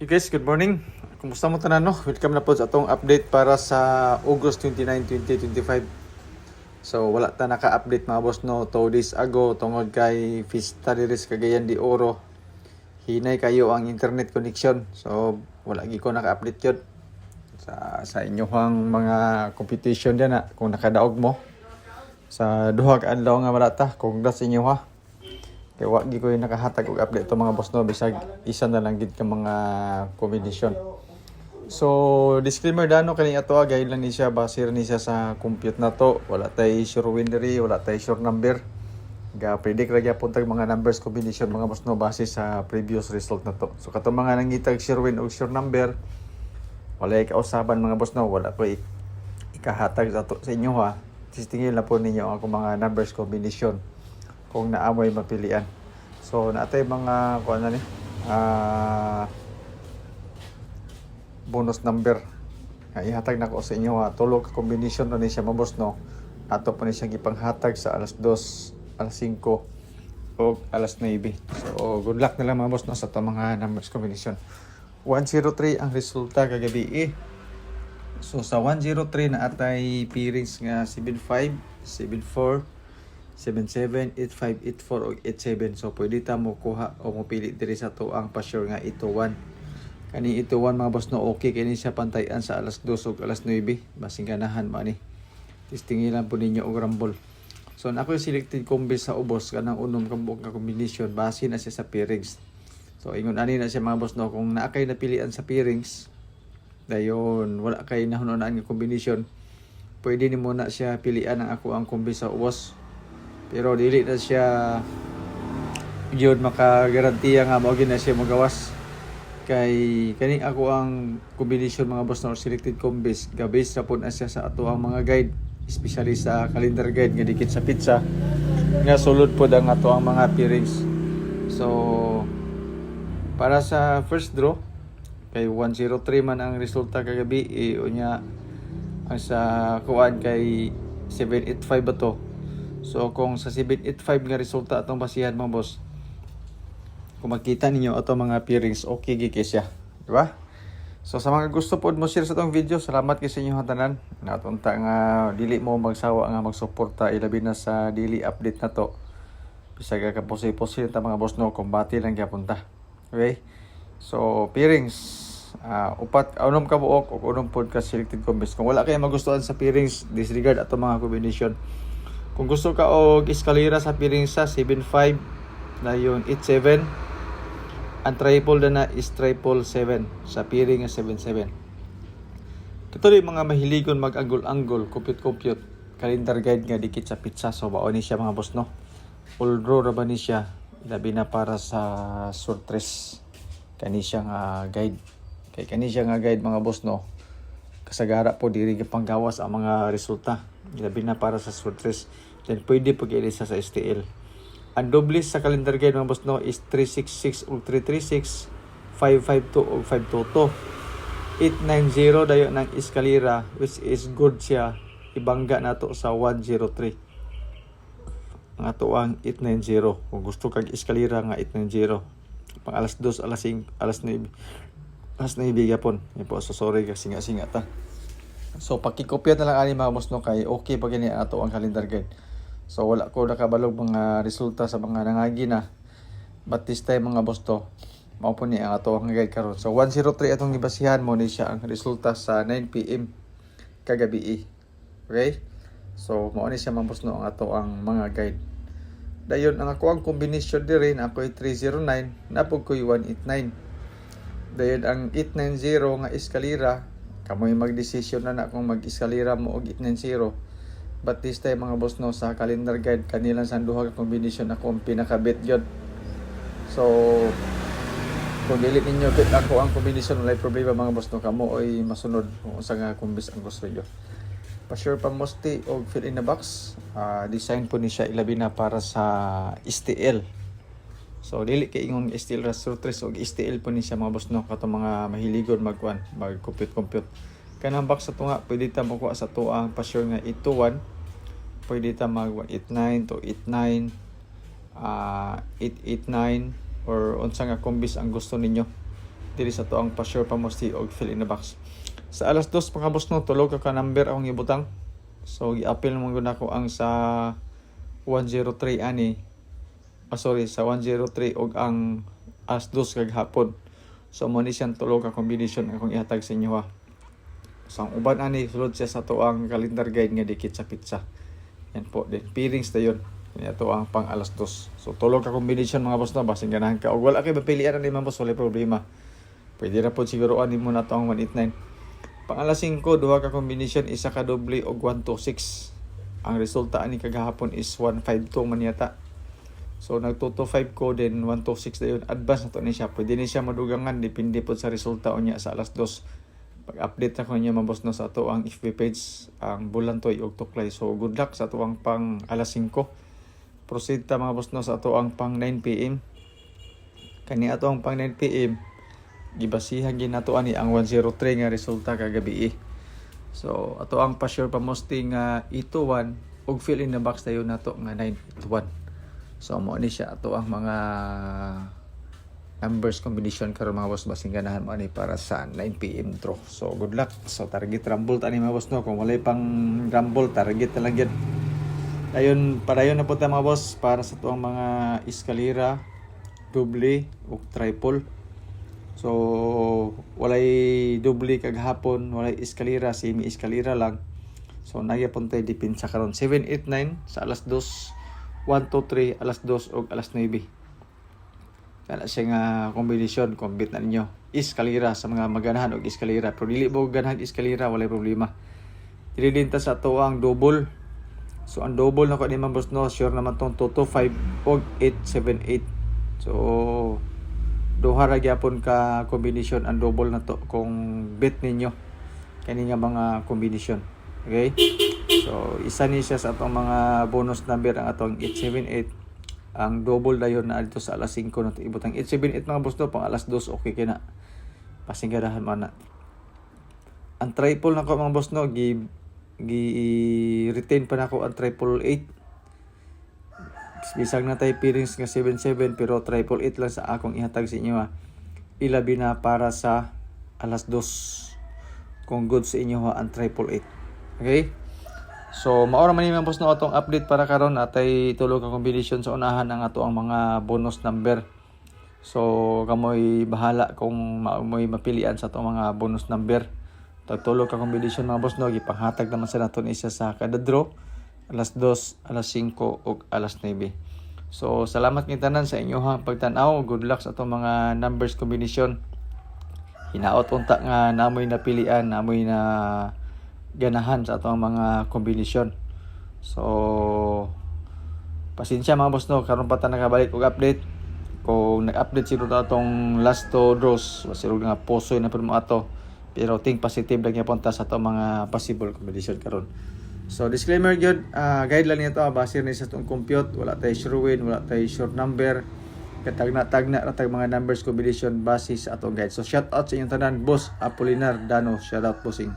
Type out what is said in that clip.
Hey guys, good morning. Kumusta mo tanan no? Welcome na po sa atong update para sa August 29, 2025. So wala ta naka-update mga boss no 2 days ago tungod kay Fiesta diri sa Cagayan de Oro. Hinay kayo ang internet connection. So wala gi ko naka-update yun sa inyohang mga competition diyan na kung nakadaog mo sa duha ka adlaw nga wala ta. Congrats sa inyo ha. Kaya wag gi ko yung nakahatag og update to mga boss no bisag isa na lang gid ka mga combination. So disclaimer dano kani ato gayud lang ni siya base ni siya sa compute na to. Wala tay sure winnery, wala tay sure number. Ga predict ra gyapon tag mga numbers combination mga boss no base sa previous result na to. So katong mga nangitag sure win o sure number wala kausaban mga boss no, wala ko ikahatag sa inyo ha. Tistingil na po ninyo ang mga numbers combination kung naamoy mapilian. So natay mga kuan na ni bonus number nga ihatag nako sa inyo ha. Tulo ka combination na ni siya mabos no. Ato pa ni siya gipanghatag sa alas 2, alas 5 o alas 9. So good luck na lang mga boss no sa to mga numbers combination. 103 ang resulta kagabi. So sa 103 na atay pairings nga 75, 74, 77, 85, 84 o 87. So pwede ta mo kuha o mo pili diri sa to ang pa-sure nga 821. Kani 821 mga boss no okay kini siya pantayan sa alas 2 ug alas 9. Basing ganahan man ni. Tistingilan po ninyo og rumble. So ako selected combi sa ubos kanang unom kambok nga combination base na siya sa pairings. So ingon ani na siya mga boss no kung naa kay napilian sa pairings dayon wala kay nahunon-an nga combination pwede ni mo na siya pilian ang ako ang kombi sa ubos. Pero dili na siya yun makagarantiya nga mao na siya magawas kay kani ako ang combination mga boss no selected combis gabase ra pud na siya sa ato ang mga guide especially sa calendar guide nga dikit sa pizza nga sulod pod ang ato ang mga pairings. So para sa first draw kay 103 man ang resulta kagabi unya ang sa kuan kay 785 ba to. So kung sa 785 nga resulta atong basihan mga boss, kung makita ninyo ato mga pairings okay gikay siya, di ba? So sa mga gusto pod mo share sa tong video, salamat kay sa inyo tanan. Natunta nga dili mo magsawa nga magsuporta ilabi na sa daily update na to. Bisag ka posi-posi ta mga boss no, kumbati lang gyapon ta. Okay? So pairings upat unom ka buok ug unom pod ka selected combis. Kung wala kay magustuhan sa pairings, disregard ato mga combination. Kung gusto ka og eskalera sa pairings sa 75 dayon 87, ang triple na is 777 sa pairing nga 77. Katuloy mga mahiligon mag-anggol-anggol, compute calendar guide nga dikit sa pizza. So bao ni siya mga boss no. Full draw ra ba ni siya labi na para sa surtres kani siya nga guide. Kay kani siya nga guide mga boss no. Kasagara po diri panggawas ang mga resulta labi na para sa surtres. Then pwede pag-ilisa sa STL. Ang doble sa calendar guide mga boss no is 366 ug 336, 552 ug 522. 890 dayo ng eskalera which is good siya ibangga nato sa 103. Ang ato ang 890 kung gusto kag eskalera nga 890 pang alas 2 alas 5 alas 9 alas 9 gyapon. So sorry kasi singa ta. So pakikopya na lang ani mga boss no kay okay pag gani ato ang calendar guide. So wala ko nakabalog mga resulta sa mga nangagi na. But this time mga boss to, mao po ni ang ato ang guide karon. So 103 atong gibasihan mo ni siya ang resulta sa 9 PM kagabi. Okay? So mao ni siya mga boss no ang ato ang mga guide. Dayon ang ako ang combination dire na ako 309, napog ko 189. Dayon ang 890 nga eskalera, kamoy magdesisyon na kung mag-eskalera mo og 890. But this time mga boss no sa calendar guide kanilang sanduha ka combination ako ang pinakabit gyud. So kung dili ninyo bit ako ang combination wala problema mga boss no kamo oy masunod kung unsa nga combis ang gusto niyo. Pa-sure pa mosti og fill in the box. Design po ni siya ilabi na para sa STL. So dili kay ingon STL Rasurtres og STL po ni siya mga boss no kato mga mahiligon mag-compute. Kanang box sa tunga pwede ta makuha sa tuang pa-sure nga 821. Pwede ta mag 189 to 89, 889 or unsa nga kombis ang gusto ninyo. dili sa to ang pa-sure pa mo si og fill in the box. Sa alas 2 mga boss no, tulog ka number akong ibutang. So gi-appeal mo gud ako ang sa 103 ani. Sa 103 og ang alas 2 kag hapon. So mo ni siyang tulog ka combination akong ihatag sa inyo ha. So ang uban ani sulod siya sa to ang calendar guide nga dikit sa pizza. Yan po din. Pairings na yun. Ito ang pang alas 2. So tulog ka combination mga boss na basing ganahan ka. O wala kayo mapilian na mga boss, wala problema. Pwede na po siguro ani mo na ito ang 189. Pang alas 5, duha ka combination, isa ka doble o 126. Ang resulta ani kagahapon is 152 man yata. So nag 225 ko din 126 na yun. Advance na to ni siya. Pwede ni siya madugangan. Depende po sa resulta o niya sa alas 2. Pag-update na ko niya mga boss no sa ato ang FB page ang Bulantoy og Tuklay. So good luck sa ato ang pang alas 5. Proceed ta mga boss no sa ato ang pang 9 PM. Kani ato ang pang 9 PM. Gibasihan gid nato ani ang 103 nga resulta kagabi. So ato ang pa-sure pa mosting ito 1 og fill in the box tayo nato nga 981. So mo ni siya ato ang mga numbers combination karon mga boss basing ganahan mo ani para sa 9 PM draw. So good luck. So target rumble tani mga boss no, kung walay pang rumble target na lang yan. Ayun, padayon na po tayo mga boss para sa tuwang mga eskalera, doble o triple. So walay doble kag hapon, walay eskalera, semi eskalera lang. So nagyapon tayo dipin sa karon 7, 8, 9 sa alas 2, 1, 2, 3, alas 2 o alas 9. Kana siya nga kombinasyon, combit na ninyo. Eskalera sa mga maganahan og eskalera. Pero dili mo ganahan eskalera, walay problema. Dili din ta sa to ang double. So ang double na ko ni Mambos no, sure naman tong 225 og 878. So duha ra gyapon ka kombinasyon ang double na to kung bet ninyo kani nga mga kombinasyon. Okay? So isa ni siya sa atong mga bonus number ang atong 878. Ang double dayon na dito sa alas 5 na ibutang 878 mga boss no, pang alas 2 okay kina pasinggadahan man na. Ang triple na ko mga boss no, retain pa nako ang 888. Bisag na tayo pairings nga 77 pero 888 lang sa akong ihatag sa inyo ha. Ilabi na para sa alas 2 kung good sa inyo ha ang 888. Okay? So maora man ni mga boss no atong update para karon atay tulo ka combination sa unahan ang ato ang mga bonus number. So kamoy bahala kung mo'y mapilian sa atong mga bonus number. Tulo ka combination mga boss no, gipanghatag naman sa naton isa sa kada draw alas 2, alas 5 ug alas 9. So salamat kay tanan sa inyong pagtan-aw. Good luck sa atong mga numbers combination. Hinaot unta nga namoy napilian, namoy na ganahan sa atong mga kombinasyon. So pasensya mga boss no, karon pa ta nakabalik og update. Kung nag-update sila atong last 2 draws, masiro nga posoy na pud mo ato. Pero think positive lang gyapon ta sa atong mga possible combination karon. So disclaimer gyud, guide lang nito base ni sa atong compute, wala tay sure win, wala tay sure number. Katagna ratag mga numbers combination base sa atong guide. So shout out sa inyong tanan, Boss Apolinar Dano, shout out bossing.